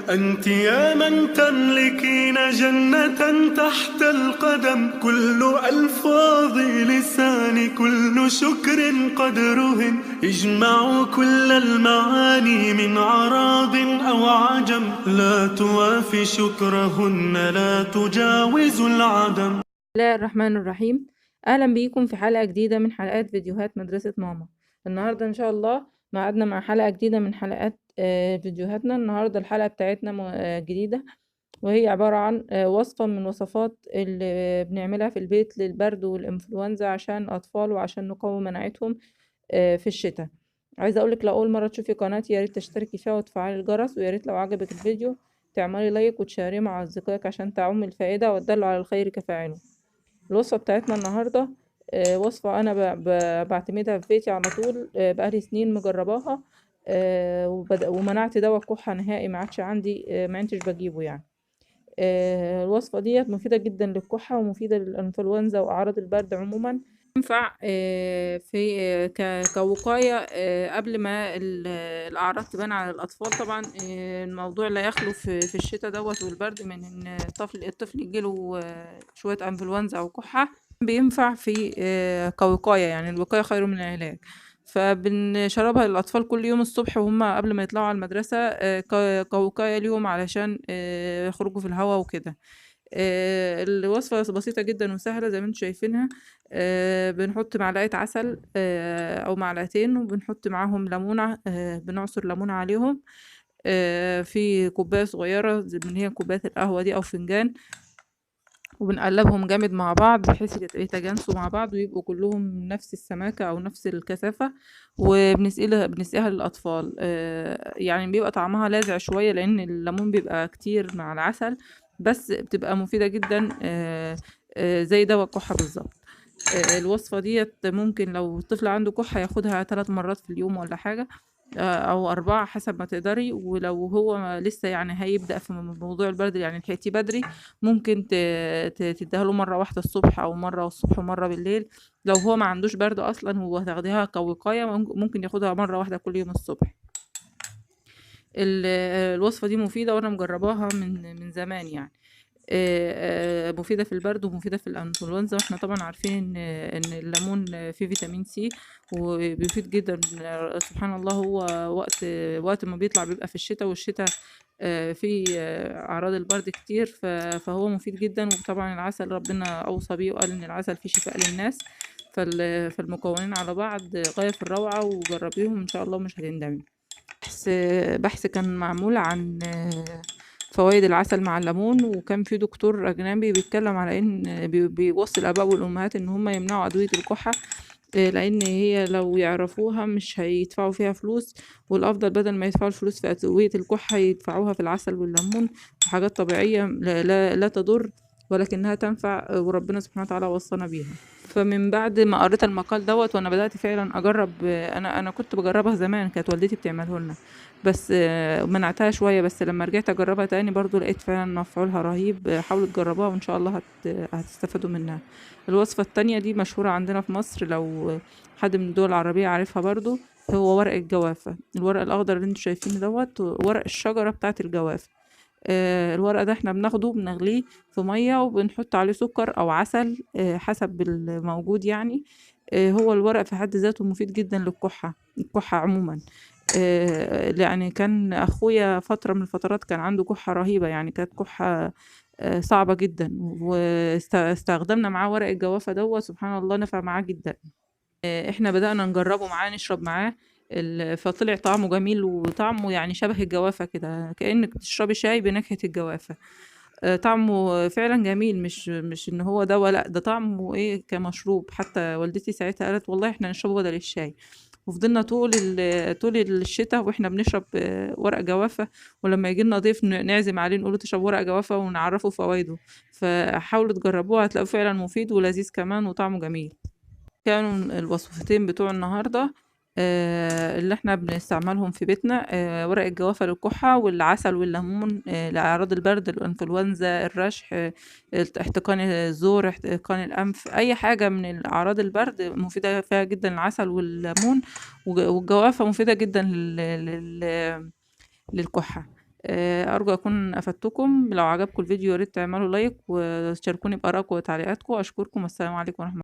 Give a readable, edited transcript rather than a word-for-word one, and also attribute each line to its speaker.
Speaker 1: أنت يا من تملكين جنة تحت القدم، كل ألفاظ لساني كل شكر قدرهن، اجمعوا كل المعاني من عراض أو عجم، لا توافي شكرهن لا تجاوز العدم.
Speaker 2: بسم الله الرحمن الرحيم. اهلا بيكم في حلقة جديدة من حلقات فيديوهات مدرسة ماما. النهاردة ان شاء الله معادنا مع حلقة جديدة من حلقات فيديوهاتنا. النهاردة الحلقة بتاعتنا جديدة، وهي عبارة عن وصفة من وصفات اللي بنعملها في البيت للبرد والإنفلونزا عشان الأطفال وعشان نقوي مناعتهم في الشتاء. عايزة أقولك لو أول مرة تشوفي قناتي ياريت تشتركي فيها وتفعلي الجرس، وياريت لو عجبك الفيديو تعملي لايك وتشاريه مع أصدقائك عشان تعم الفائدة والدل على الخير كفاعله. الوصفة بتاعتنا النهاردة وصفة أنا بعتمدها في بيتي على طول، بقالي سنين مجرباها، ومنعت دواء الكحة نهائي، ما عادش عندي، ما عدتش بجيبه يعني. الوصفة ديت مفيدة جدا للكحة ومفيدة للإنفلونزا وأعراض البرد عموما. ينفع في كوقاية قبل ما الأعراض تبان على الأطفال. طبعا الموضوع لا يخلو في الشتاء دوت والبرد من إن الطفل يجيله شوية إنفلونزا أو كحة. بينفع في كوقاية، يعني الوقاية خير من العلاج. فبنشربها للأطفال كل يوم الصبح وهم قبل ما يطلعوا على المدرسة، كوقاية ليهم علشان يخرجوا في الهواء وكده. الوصفة بسيطة جدا وسهلة زي ما انتم شايفينها. بنحط معلقة عسل أو معلقتين، وبنحط معاهم ليمونة، بنعصر ليمونة عليهم في كوباية صغيرة من هي كوباية القهوة دي أو فنجان، وبنقلبهم جامد مع بعض بحيث يتجانسوا مع بعض ويبقوا كلهم نفس السماكة أو نفس الكثافة. بنسقيها للأطفال. يعني بيبقى طعمها لاذع شوية لأن الليمون بيبقى كتير مع العسل، بس بتبقى مفيدة جدا، زي دواء الكحة بالظبط. الوصفة ديت ممكن لو الطفل عنده كحة ياخدها 3 مرات في اليوم ولا حاجة، أو 4 حسب ما تقدري. ولو هو لسه يعني هيبدأ في موضوع البرد، يعني لحقتيه بدري، ممكن تديها له مرة واحدة الصبح أو مرة الصبح ومرة بالليل. لو هو ما عندوش برد أصلا هو هتاخديها كوقاية، ممكن ياخدها مرة واحدة كل يوم الصبح. الوصفة دي مفيدة وأنا مجرباها من زمان يعني. مفيدة في البرد ومفيدة في الانفلونزا، واحنا طبعا عارفين ان الليمون فيه فيتامين سي وبيفيد جدا. سبحان الله، هو وقت ما بيطلع بيبقى في الشتاء، والشتاء فيه اعراض البرد كتير، فهو مفيد جدا. وطبعا العسل ربنا اوصى بيه وقال ان العسل فيه شفاء للناس. فالمكونين على بعض غاية في الروعة، وجربيهم ان شاء الله مش هتندمي. بحث كان معمول عن فوائد العسل مع الليمون، وكان في دكتور أجنبي بيتكلم على إن بيوصي الآباء والأمهات إن هم يمنعوا أدوية الكحة، لأن هي لو يعرفوها مش هيدفعوا فيها فلوس، والأفضل بدل ما يدفعوا الفلوس في أدوية الكحة يدفعوها في العسل والليمون، وحاجات طبيعية لا تضر ولكنها تنفع، وربنا سبحانه وتعالى وصانا بيها. فمن بعد ما قريت المقال دوت وانا بدأت فعلا اجرب. انا كنت بجربها زمان، كانت والدتي بتعمله لنا، بس منعتها شوية. بس لما رجعت اجربها تاني برضو لقيت فعلا مفعولها رهيب. حاولوا تجربوها وان شاء الله هتستفادوا منها. الوصفة التانية دي مشهورة عندنا في مصر، لو حد من الدول العربية عارفها برضو، هو ورق الجوافة. الورق الأخضر اللي انتوا شايفينه دوت ورق الشجرة بتاعة الجوافة. الورق ده احنا بناخده بنغليه في مية وبنحط عليه سكر أو عسل، حسب الموجود يعني. هو الورق في حد ذاته مفيد جدا الكحة عموما. يعني كان أخويا فترة من الفترات كان عنده كحة رهيبة، يعني كانت كحة صعبة جدا، واستخدمنا معاه ورق الجوافة دوت، سبحان الله نفع معاه جدا. احنا بدأنا نجربه معاه نشرب معاه، فطلع طعمه جميل، وطعمه يعني شبه الجوافة كده، كأنك بتشربي شاي بنكهة الجوافة. طعمه فعلا جميل، مش ان هو دواء، لا ده طعمه ايه كمشروب. حتى والدتي ساعتها قالت والله احنا نشربه بدل الشاي. وفضلنا طول الشتاء واحنا بنشرب ورق جوافة، ولما يجي لنا ضيف نعزم عليه نقوله تشرب ورق جوافة ونعرفه فوائده. فحاولوا تجربوها هتلاقوه فعلا مفيد ولذيذ كمان وطعمه جميل. كانوا الوصفتين بتوع النهاردة اللي احنا بنستعملهم في بيتنا، ورق الجوافة للكحة، والعسل والليمون لأعراض البرد، الإنفلونزا، الرشح، احتقان الزور، احتقان الأنف، أي حاجة من أعراض البرد مفيدة فيها جدا العسل والليمون. والجوافة مفيدة جدا للكحة. أرجو أكون أفدتكم. لو عجبكم الفيديو يا ريت تعملوا لايك وتشاركوني بآرائكم وتعليقاتكم. أشكركم والسلام عليكم ورحمة